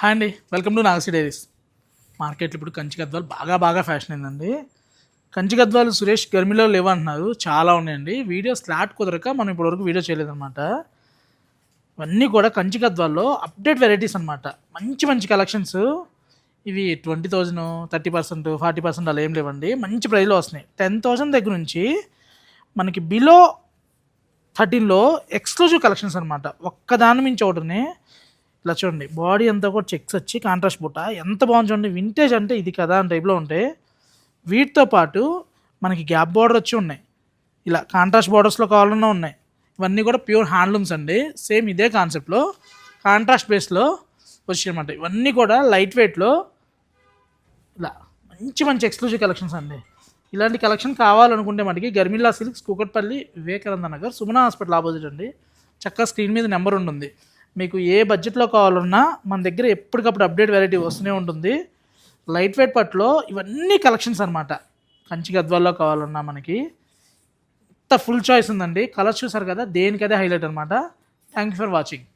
Hi అండి, welcome to నాగసి diaries. మార్కెట్లో ఇప్పుడు కంచి గద్వాలు బాగా ఫ్యాషన్ అయిందండి. కంచి గద్వాలు సురేష్ గర్మిలో లేవంటున్నారు, చాలా ఉన్నాయండి. వీడియో స్లాట్ కుదరక మనం ఇప్పటివరకు వీడియో చేయలేదన్నమాట. ఇవన్నీ కూడా కంచి గద్వాల్లో అప్డేట్ వెరైటీస్ అనమాట. మంచి కలెక్షన్స్. ఇవి 20,000, 30%, 40% అలా ఏం లేవండి. మంచి ప్రైస్లో వస్తున్నాయి. 10,000 దగ్గర నుంచి మనకి బిలో 13లో ఎక్స్క్లూజివ్ కలెక్షన్స్ అనమాట. ఒక్కదాని మించి ఒకటిని. ఇలా చూడండి, బాడీ అంతా కూడా చెక్స్ వచ్చి కాంట్రాస్ట్ బుట్ట ఎంత బాగుంది చూడండి. వింటేజ్ అంటే ఇది కదా అని టైప్లో ఉంటాయి. వీటితో పాటు మనకి గ్యాప్ బార్డర్ వచ్చి ఉన్నాయి. ఇలా కాంట్రాస్ట్ బార్డర్స్లో కావాలన్నా ఉన్నాయి. ఇవన్నీ కూడా ప్యూర్ హ్యాండ్లూమ్స్ అండి. సేమ్ ఇదే కాన్సెప్ట్లో కాంట్రాస్ట్ బేస్లో వచ్చాయన్నమాట. ఇవన్నీ కూడా లైట్ వెయిట్లో ఇలా మంచి ఎక్స్క్లూజివ్ కలెక్షన్స్ అండి. ఇలాంటి కలెక్షన్ కావాలనుకుంటే మనకి Garmilla silks, Kukatpally, Vivekananda Nagar, Sumana hospital opposite అండి. చక్కగా స్క్రీన్ మీద నెంబర్ ఉంటుంది. మీకు ఏ బడ్జెట్లో కావాలన్నా మన దగ్గర ఎప్పటికప్పుడు అప్డేట్ వెరైటీ వస్తూనే ఉంటుంది. లైట్ వెయిట్ పట్లో ఇవన్నీ కలెక్షన్స్ అనమాట. కంచి గద్వాల్లో కావాలన్నా మనకి ఇంత ఫుల్ చాయిస్ ఉందండి. కలర్స్ చూసారు కదా, దేనికదే హైలైట్ అనమాట. Thank you for watching.